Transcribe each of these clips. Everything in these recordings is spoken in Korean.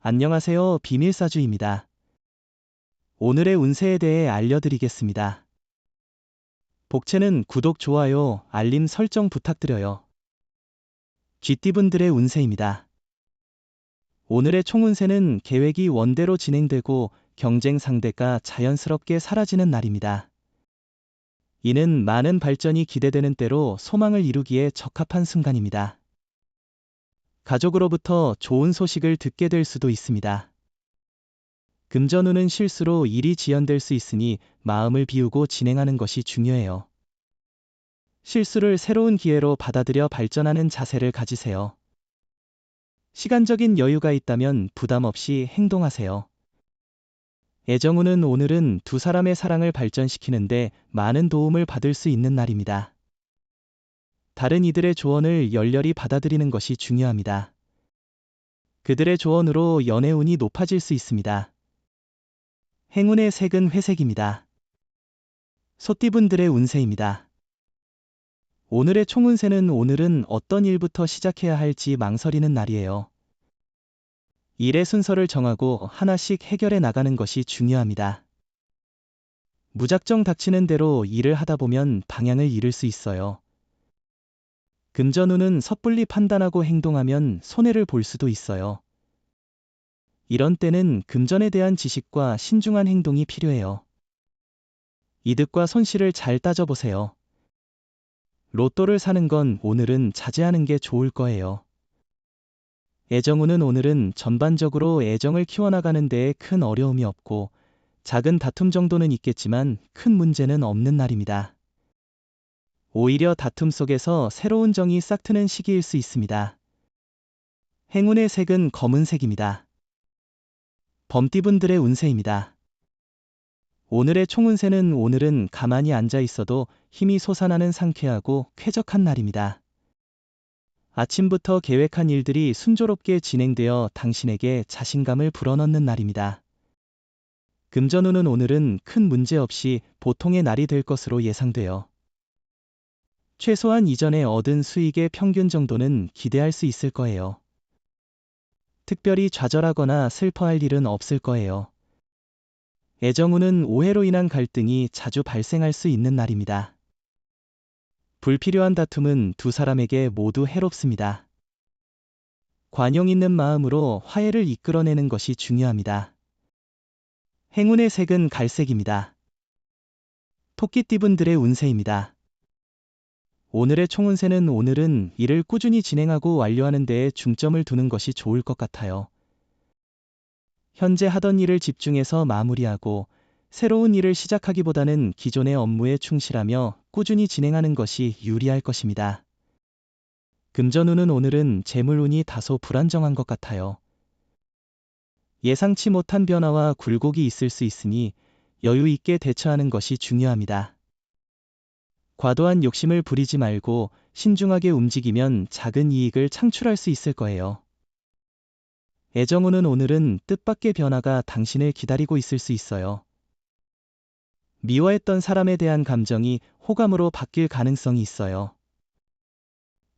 안녕하세요. 비밀사주입니다. 오늘의 운세에 대해 알려드리겠습니다. 복채는 구독, 좋아요, 알림 설정 부탁드려요. 쥐띠분들의 운세입니다. 오늘의 총운세는 계획이 원대로 진행되고 경쟁 상대가 자연스럽게 사라지는 날입니다. 이는 많은 발전이 기대되는 때로 소망을 이루기에 적합한 순간입니다. 가족으로부터 좋은 소식을 듣게 될 수도 있습니다. 금전운은 실수로 일이 지연될 수 있으니 마음을 비우고 진행하는 것이 중요해요. 실수를 새로운 기회로 받아들여 발전하는 자세를 가지세요. 시간적인 여유가 있다면 부담 없이 행동하세요. 애정운은 오늘은 두 사람의 사랑을 발전시키는데 많은 도움을 받을 수 있는 날입니다. 다른 이들의 조언을 열렬히 받아들이는 것이 중요합니다. 그들의 조언으로 연애운이 높아질 수 있습니다. 행운의 색은 회색입니다. 소띠분들의 운세입니다. 오늘의 총운세는 오늘은 어떤 일부터 시작해야 할지 망설이는 날이에요. 일의 순서를 정하고 하나씩 해결해 나가는 것이 중요합니다. 무작정 닥치는 대로 일을 하다 보면 방향을 잃을 수 있어요. 금전운은 섣불리 판단하고 행동하면 손해를 볼 수도 있어요. 이런 때는 금전에 대한 지식과 신중한 행동이 필요해요. 이득과 손실을 잘 따져보세요. 로또를 사는 건 오늘은 자제하는 게 좋을 거예요. 애정운은 오늘은 전반적으로 애정을 키워나가는 데에 큰 어려움이 없고 작은 다툼 정도는 있겠지만 큰 문제는 없는 날입니다. 오히려 다툼 속에서 새로운 정이 싹트는 시기일 수 있습니다. 행운의 색은 검은색입니다. 범띠분들의 운세입니다. 오늘의 총운세는 오늘은 가만히 앉아 있어도 힘이 솟아나는 상쾌하고 쾌적한 날입니다. 아침부터 계획한 일들이 순조롭게 진행되어 당신에게 자신감을 불어넣는 날입니다. 금전운은 오늘은 큰 문제 없이 보통의 날이 될 것으로 예상돼요. 최소한 이전에 얻은 수익의 평균 정도는 기대할 수 있을 거예요. 특별히 좌절하거나 슬퍼할 일은 없을 거예요. 애정운은 오해로 인한 갈등이 자주 발생할 수 있는 날입니다. 불필요한 다툼은 두 사람에게 모두 해롭습니다. 관용 있는 마음으로 화해를 이끌어내는 것이 중요합니다. 행운의 색은 갈색입니다. 토끼띠분들의 운세입니다. 오늘의 총운세는 오늘은 일을 꾸준히 진행하고 완료하는 데에 중점을 두는 것이 좋을 것 같아요. 현재 하던 일을 집중해서 마무리하고 새로운 일을 시작하기보다는 기존의 업무에 충실하며 꾸준히 진행하는 것이 유리할 것입니다. 금전운은 오늘은 재물운이 다소 불안정한 것 같아요. 예상치 못한 변화와 굴곡이 있을 수 있으니 여유 있게 대처하는 것이 중요합니다. 과도한 욕심을 부리지 말고 신중하게 움직이면 작은 이익을 창출할 수 있을 거예요. 애정운은 오늘은 뜻밖의 변화가 당신을 기다리고 있을 수 있어요. 미워했던 사람에 대한 감정이 호감으로 바뀔 가능성이 있어요.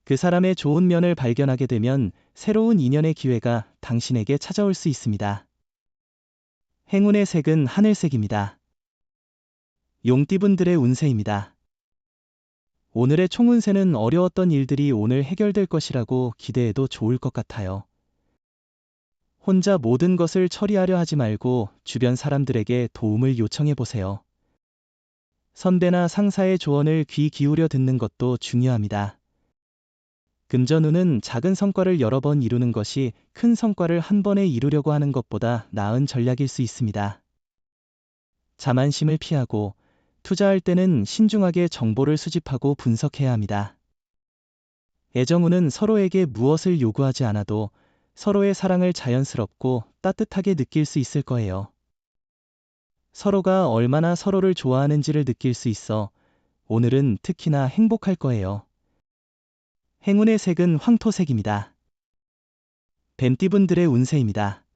그 사람의 좋은 면을 발견하게 되면 새로운 인연의 기회가 당신에게 찾아올 수 있습니다. 행운의 색은 하늘색입니다. 용띠분들의 운세입니다. 오늘의 총운세는 어려웠던 일들이 오늘 해결될 것이라고 기대해도 좋을 것 같아요. 혼자 모든 것을 처리하려 하지 말고 주변 사람들에게 도움을 요청해 보세요. 선배나 상사의 조언을 귀 기울여 듣는 것도 중요합니다. 금전운은 작은 성과를 여러 번 이루는 것이 큰 성과를 한 번에 이루려고 하는 것보다 나은 전략일 수 있습니다. 자만심을 피하고 투자할 때는 신중하게 정보를 수집하고 분석해야 합니다. 애정운은 서로에게 무엇을 요구하지 않아도 서로의 사랑을 자연스럽고 따뜻하게 느낄 수 있을 거예요. 서로가 얼마나 서로를 좋아하는지를 느낄 수 있어 오늘은 특히나 행복할 거예요. 행운의 색은 황토색입니다. 뱀띠분들의 운세입니다.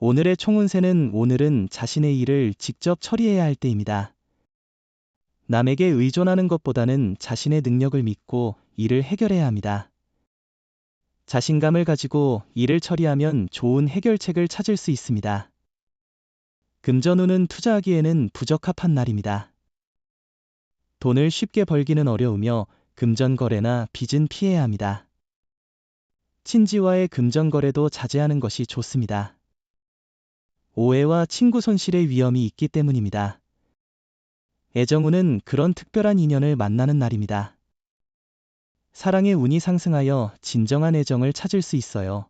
오늘의 총운세는 오늘은 자신의 일을 직접 처리해야 할 때입니다. 남에게 의존하는 것보다는 자신의 능력을 믿고 일을 해결해야 합니다. 자신감을 가지고 일을 처리하면 좋은 해결책을 찾을 수 있습니다. 금전운은 투자하기에는 부적합한 날입니다. 돈을 쉽게 벌기는 어려우며 금전 거래나 빚은 피해야 합니다. 친지와의 금전 거래도 자제하는 것이 좋습니다. 오해와 친구 손실의 위험이 있기 때문입니다. 애정운은 그런 특별한 인연을 만나는 날입니다. 사랑의 운이 상승하여 진정한 애정을 찾을 수 있어요.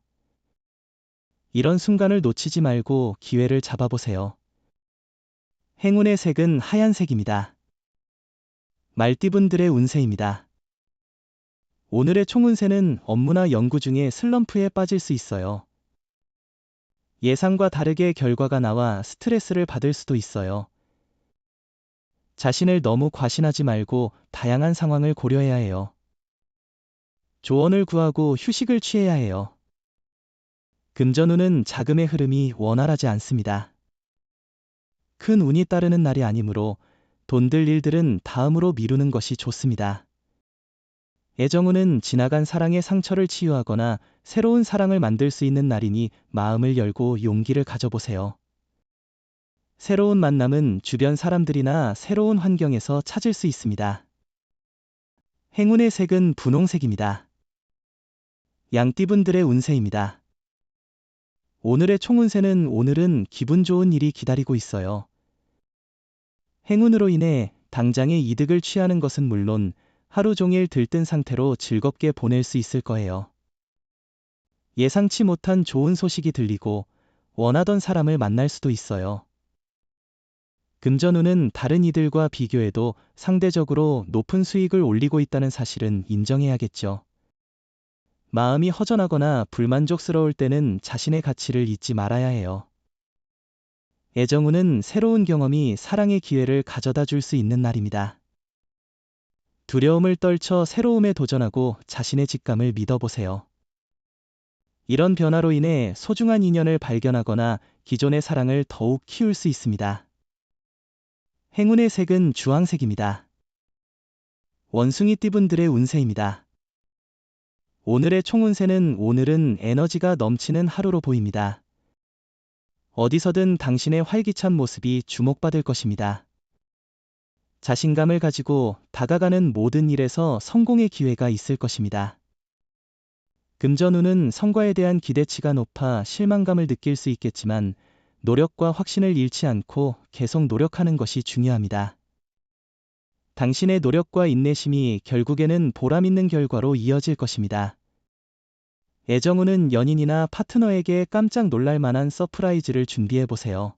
이런 순간을 놓치지 말고 기회를 잡아보세요. 행운의 색은 하얀색입니다. 말띠분들의 운세입니다. 오늘의 총운세는 업무나 연구 중에 슬럼프에 빠질 수 있어요. 예상과 다르게 결과가 나와 스트레스를 받을 수도 있어요. 자신을 너무 과신하지 말고 다양한 상황을 고려해야 해요. 조언을 구하고 휴식을 취해야 해요. 금전운은 자금의 흐름이 원활하지 않습니다. 큰 운이 따르는 날이 아니므로 돈들 일들은 다음으로 미루는 것이 좋습니다. 애정운은 지나간 사랑의 상처를 치유하거나 새로운 사랑을 만들 수 있는 날이니 마음을 열고 용기를 가져보세요. 새로운 만남은 주변 사람들이나 새로운 환경에서 찾을 수 있습니다. 행운의 색은 분홍색입니다. 양띠분들의 운세입니다. 오늘의 총운세는 오늘은 기분 좋은 일이 기다리고 있어요. 행운으로 인해 당장의 이득을 취하는 것은 물론 하루 종일 들뜬 상태로 즐겁게 보낼 수 있을 거예요. 예상치 못한 좋은 소식이 들리고 원하던 사람을 만날 수도 있어요. 금전운은 다른 이들과 비교해도 상대적으로 높은 수익을 올리고 있다는 사실은 인정해야겠죠. 마음이 허전하거나 불만족스러울 때는 자신의 가치를 잊지 말아야 해요. 애정운은 새로운 경험이 사랑의 기회를 가져다 줄 수 있는 날입니다. 두려움을 떨쳐 새로움에 도전하고 자신의 직감을 믿어보세요. 이런 변화로 인해 소중한 인연을 발견하거나 기존의 사랑을 더욱 키울 수 있습니다. 행운의 색은 주황색입니다. 원숭이띠분들의 운세입니다. 오늘의 총운세는 오늘은 에너지가 넘치는 하루로 보입니다. 어디서든 당신의 활기찬 모습이 주목받을 것입니다. 자신감을 가지고 다가가는 모든 일에서 성공의 기회가 있을 것입니다. 금전운은 성과에 대한 기대치가 높아 실망감을 느낄 수 있겠지만 노력과 확신을 잃지 않고 계속 노력하는 것이 중요합니다. 당신의 노력과 인내심이 결국에는 보람 있는 결과로 이어질 것입니다. 애정운은 연인이나 파트너에게 깜짝 놀랄 만한 서프라이즈를 준비해 보세요.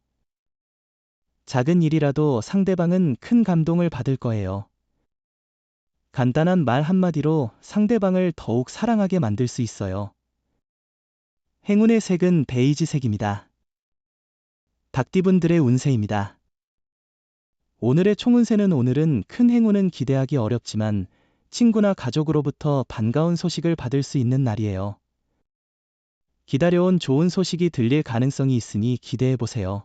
작은 일이라도 상대방은 큰 감동을 받을 거예요. 간단한 말 한마디로 상대방을 더욱 사랑하게 만들 수 있어요. 행운의 색은 베이지색입니다. 닭띠분들의 운세입니다. 오늘의 총운세는 오늘은 큰 행운은 기대하기 어렵지만 친구나 가족으로부터 반가운 소식을 받을 수 있는 날이에요. 기다려온 좋은 소식이 들릴 가능성이 있으니 기대해 보세요.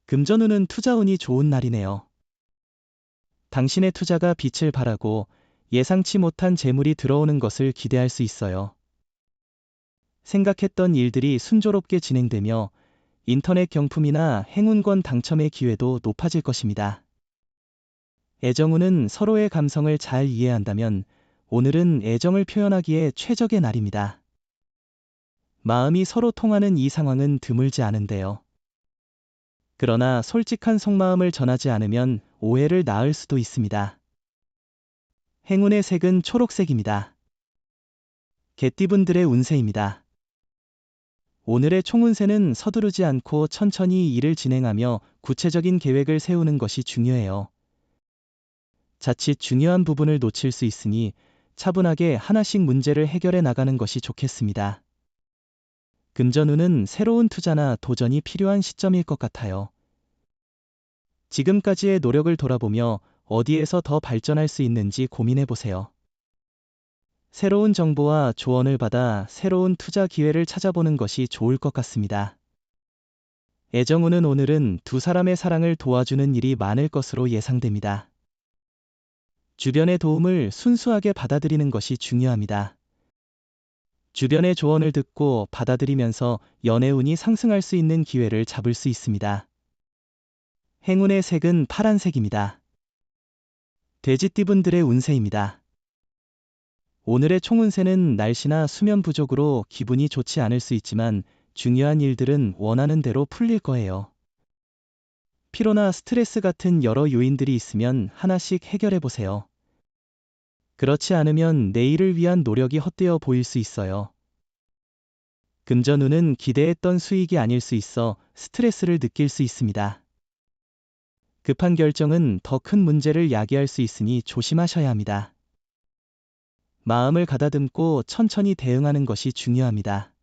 금전운은 투자운이 좋은 날이네요. 당신의 투자가 빛을 발하고 예상치 못한 재물이 들어오는 것을 기대할 수 있어요. 생각했던 일들이 순조롭게 진행되며 인터넷 경품이나 행운권 당첨의 기회도 높아질 것입니다. 애정운은 서로의 감성을 잘 이해한다면 오늘은 애정을 표현하기에 최적의 날입니다. 마음이 서로 통하는 이 상황은 드물지 않은데요. 그러나 솔직한 속마음을 전하지 않으면 오해를 낳을 수도 있습니다. 행운의 색은 초록색입니다. 개띠분들의 운세입니다. 오늘의 총운세는 서두르지 않고 천천히 일을 진행하며 구체적인 계획을 세우는 것이 중요해요. 자칫 중요한 부분을 놓칠 수 있으니 차분하게 하나씩 문제를 해결해 나가는 것이 좋겠습니다. 금전운은 새로운 투자나 도전이 필요한 시점일 것 같아요. 지금까지의 노력을 돌아보며 어디에서 더 발전할 수 있는지 고민해 보세요. 새로운 정보와 조언을 받아 새로운 투자 기회를 찾아보는 것이 좋을 것 같습니다. 애정운은 오늘은 두 사람의 사랑을 도와주는 일이 많을 것으로 예상됩니다. 주변의 도움을 순수하게 받아들이는 것이 중요합니다. 주변의 조언을 듣고 받아들이면서 연애운이 상승할 수 있는 기회를 잡을 수 있습니다. 행운의 색은 파란색입니다. 돼지띠분들의 운세입니다. 오늘의 총운세는 날씨나 수면 부족으로 기분이 좋지 않을 수 있지만 중요한 일들은 원하는 대로 풀릴 거예요. 피로나 스트레스 같은 여러 요인들이 있으면 하나씩 해결해 보세요. 그렇지 않으면 내일을 위한 노력이 헛되어 보일 수 있어요. 금전운은 기대했던 수익이 아닐 수 있어 스트레스를 느낄 수 있습니다. 급한 결정은 더 큰 문제를 야기할 수 있으니 조심하셔야 합니다. 마음을 가다듬고 천천히 대응하는 것이 중요합니다.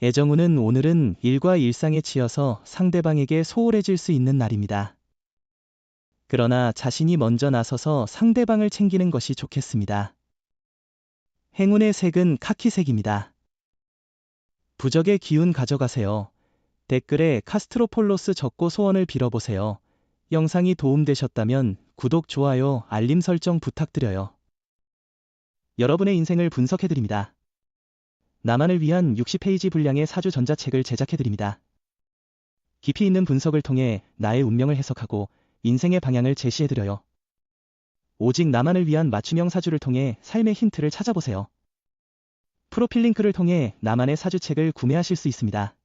애정운은 오늘은 일과 일상에 치여서 상대방에게 소홀해질 수 있는 날입니다. 그러나 자신이 먼저 나서서 상대방을 챙기는 것이 좋겠습니다. 행운의 색은 카키색입니다. 부적의 기운 가져가세요. 댓글에 카스트로폴로스 적고 소원을 빌어보세요. 영상이 도움되셨다면 구독, 좋아요, 알림 설정 부탁드려요. 여러분의 인생을 분석해드립니다. 나만을 위한 60페이지 분량의 사주 전자책을 제작해드립니다. 깊이 있는 분석을 통해 나의 운명을 해석하고 인생의 방향을 제시해드려요. 오직 나만을 위한 맞춤형 사주를 통해 삶의 힌트를 찾아보세요. 프로필 링크를 통해 나만의 사주책을 구매하실 수 있습니다.